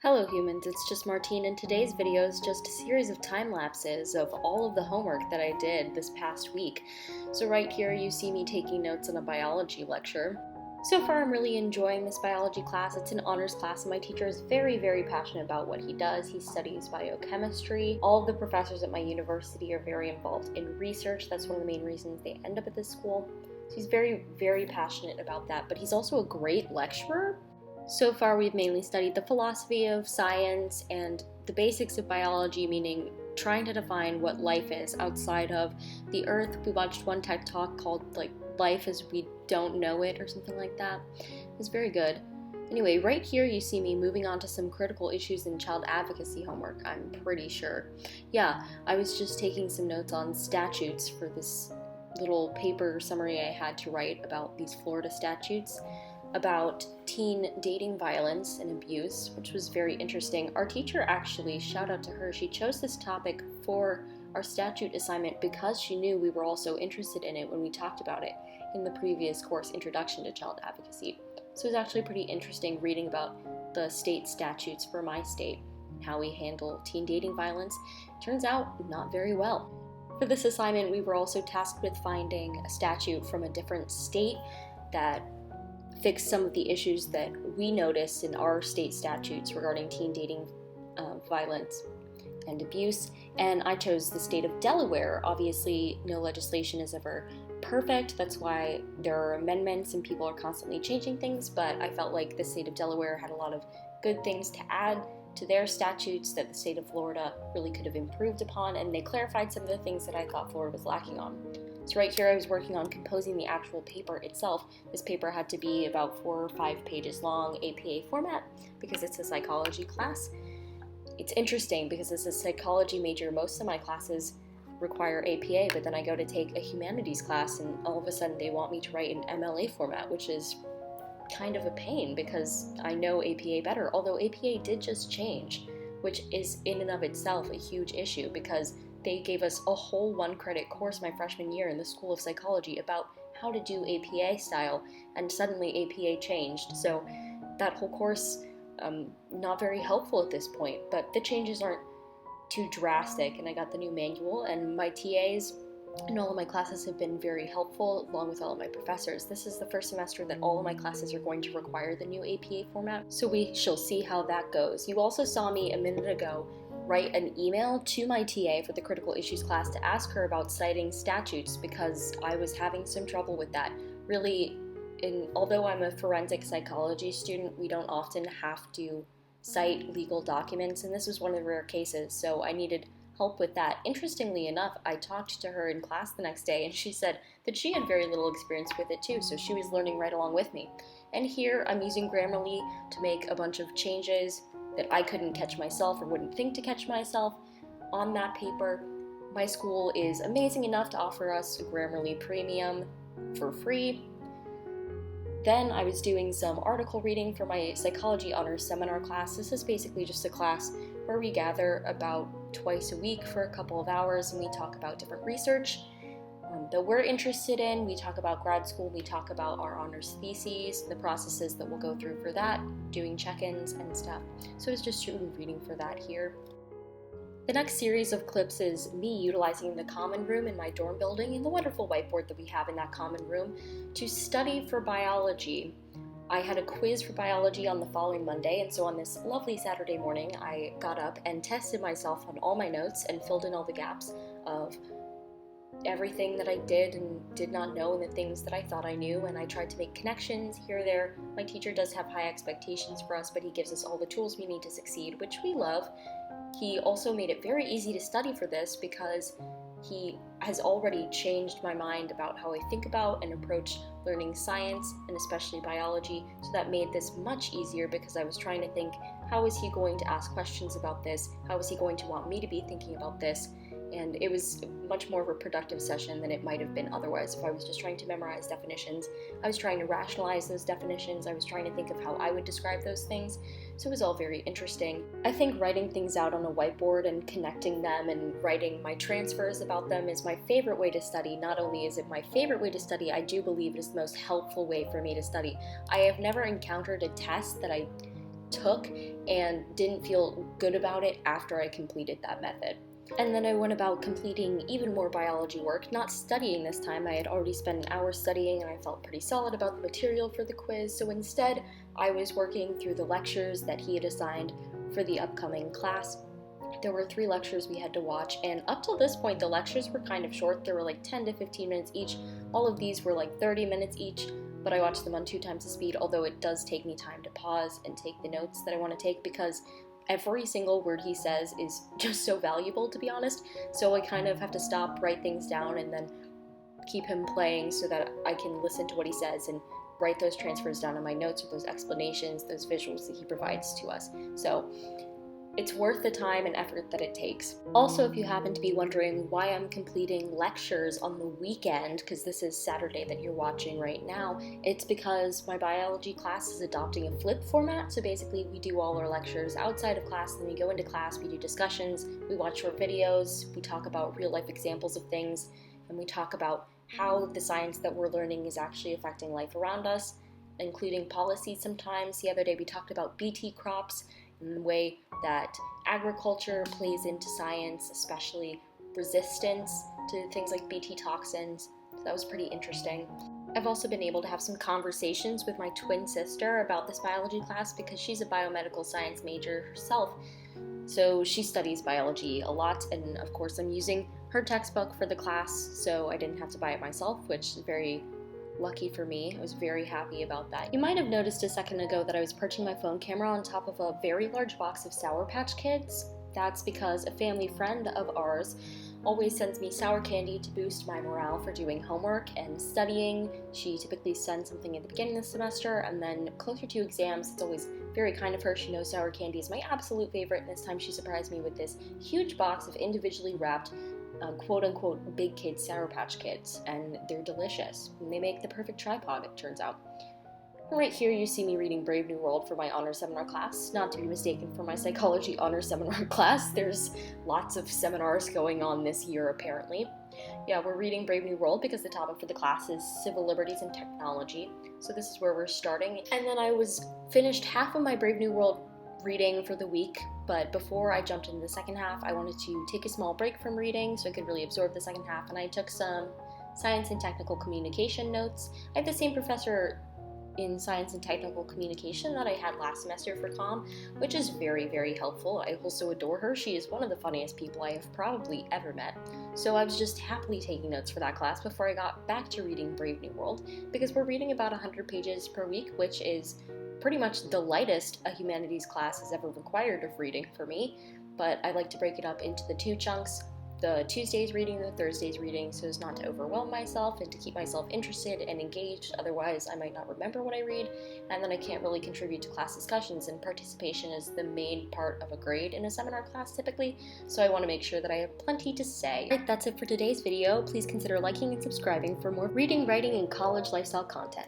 Hello humans, it's just Martine, and today's video is just a series of time lapses of all of the homework that I did this past week. So right here you see me taking notes on a biology lecture. So far I'm really enjoying this biology class. It's an honors class and my teacher is very passionate about what he does. He studies biochemistry. All of the professors at my university are very involved in research. That's one of the main reasons they end up at this school. So he's very passionate about that, but he's also a great lecturer. So far, we've mainly studied the philosophy of science and the basics of biology, meaning trying to define what life is outside of the Earth. We watched one TED Talk called Life as We Don't Know It or something like that. It was very good. Anyway, right here you see me moving on to some critical issues in child advocacy homework, I'm pretty sure. Yeah, I was just taking some notes on statutes for this little paper summary I had to write about these Florida statutes about teen dating violence and abuse, which was very interesting. Our teacher actually, shout out to her, she chose this topic for our statute assignment because she knew we were also interested in it when we talked about it in the previous course, Introduction to Child Advocacy. So it was actually pretty interesting reading about the state statutes for my state and how we handle teen dating violence. Turns out, not very well. For this assignment, we were also tasked with finding a statute from a different state that fix some of the issues that we noticed in our state statutes regarding teen dating violence and abuse, and I chose the state of Delaware. Obviously, no legislation is ever perfect, that's why there are amendments and people are constantly changing things, but I felt like the state of Delaware had a lot of good things to add to their statutes that the state of Florida really could have improved upon, and they clarified some of the things that I thought Florida was lacking on. So right here I was working on composing the actual paper itself. This paper had to be about 4 or 5 pages long, APA format, because it's a psychology class. It's interesting because as a psychology major, most of my classes require APA, but then I go to take a humanities class and all of a sudden they want me to write in MLA format, which is kind of a pain because I know APA better, although APA did just change, which is in and of itself a huge issue because they gave us a whole 1-credit course my freshman year in the School of Psychology about how to do APA style, and suddenly APA changed. So that whole course, not very helpful at this point, but the changes aren't too drastic, and I got the new manual, and my TAs in all of my classes have been very helpful, along with all of my professors. This is the first semester that all of my classes are going to require the new APA format, so we shall see how that goes. You also saw me a minute ago write an email to my TA for the critical issues class to ask her about citing statutes because I was having some trouble with that. Really, although I'm a forensic psychology student, we don't often have to cite legal documents, and this was one of the rare cases, so I needed help with that. Interestingly enough, I talked to her in class the next day and she said that she had very little experience with it too, so she was learning right along with me. And here I'm using Grammarly to make a bunch of changes that I couldn't catch myself or wouldn't think to catch myself on that paper. My school is amazing enough to offer us Grammarly Premium for free. Then I was doing some article reading for my psychology honors seminar class. This is basically just a class where we gather about twice a week for a couple of hours and we talk about different research that we're interested in. We talk about grad school, we talk about our honors theses, the processes that we'll go through for that, doing check-ins and stuff. So it's just reading for that here. The next series of clips is me utilizing the common room in my dorm building and the wonderful whiteboard that we have in that common room to study for biology. I had a quiz for biology on the following Monday, and so on this lovely Saturday morning I got up and tested myself on all my notes and filled in all the gaps of everything that I did and did not know and the things that I thought I knew, and I tried to make connections here or there. My teacher does have high expectations for us, but he gives us all the tools we need to succeed, which we love. He also made it very easy to study for this because he has already changed my mind about how I think about and approach learning science, and especially biology, so that made this much easier because I was trying to think, how is he going to ask questions about this? How is he going to want me to be thinking about this? And it was much more of a productive session than it might have been otherwise if I was just trying to memorize definitions. I was trying to rationalize those definitions. I was trying to think of how I would describe those things. So it was all very interesting. I think writing things out on a whiteboard and connecting them and writing my transfers about them is my favorite way to study. Not only is it my favorite way to study, I do believe it is the most helpful way for me to study. I have never encountered a test that I took and didn't feel good about it after I completed that method. And then I went about completing even more biology work, not studying this time. I had already spent an hour studying and I felt pretty solid about the material for the quiz, so instead I was working through the lectures that he had assigned for the upcoming class. There were 3 lectures we had to watch, and up till this point the lectures were kind of short. They were like 10 to 15 minutes each. All of these were like 30 minutes each, but I watched them on 2 times the speed, although it does take me time to pause and take the notes that I want to take because every single word he says is just so valuable, to be honest, so I kind of have to stop, write things down, and then keep him playing so that I can listen to what he says and write those transfers down in my notes or those explanations, those visuals that he provides to us. So it's worth the time and effort that it takes. Also, if you happen to be wondering why I'm completing lectures on the weekend, because this is Saturday that you're watching right now, it's because my biology class is adopting a flip format. So basically we do all our lectures outside of class, then we go into class, we do discussions, we watch short videos, we talk about real life examples of things, and we talk about how the science that we're learning is actually affecting life around us, including policy sometimes. The other day we talked about BT crops and the way that agriculture plays into science, especially resistance to things like BT toxins. So that was pretty interesting. I've also been able to have some conversations with my twin sister about this biology class because she's a biomedical science major herself. So she studies biology a lot, and of course I'm using her textbook for the class, so I didn't have to buy it myself, which is very lucky for me. I was very happy about that. You might have noticed a second ago that I was perching my phone camera on top of a very large box of Sour Patch Kids. That's because a family friend of ours always sends me sour candy to boost my morale for doing homework and studying. She typically sends something at the beginning of the semester, and then closer to exams, it's always very kind of her. She knows sour candy is my absolute favorite, and this time she surprised me with this huge box of individually wrapped quote-unquote big kid Sour Patch Kids, and they're delicious. And they make the perfect tripod, it turns out. Right here you see me reading Brave New World for my honor seminar class, not to be mistaken for my psychology honor seminar class. There's lots of seminars going on this year apparently. Yeah, we're reading Brave New World because the topic for the class is civil liberties and technology, so this is where we're starting. And then I was finished half of my Brave New World reading for the week, but before I jumped into the second half, I wanted to take a small break from reading so I could really absorb the second half, and I took some science and technical communication notes. I have the same professor in science and technical communication that I had last semester for comm, which is very, very helpful. I also adore her. She is one of the funniest people I have probably ever met. So I was just happily taking notes for that class before I got back to reading Brave New World, because we're reading about 100 pages per week, which is pretty much the lightest a humanities class has ever required of reading for me, but I like to break it up into the 2 chunks, the Tuesdays reading, the Thursdays reading, so as not to overwhelm myself and to keep myself interested and engaged. Otherwise I might not remember what I read, and then I can't really contribute to class discussions, and participation is the main part of a grade in a seminar class typically, so I want to make sure that I have plenty to say. Alright, that's it for today's video. Please consider liking and subscribing for more reading, writing, and college lifestyle content.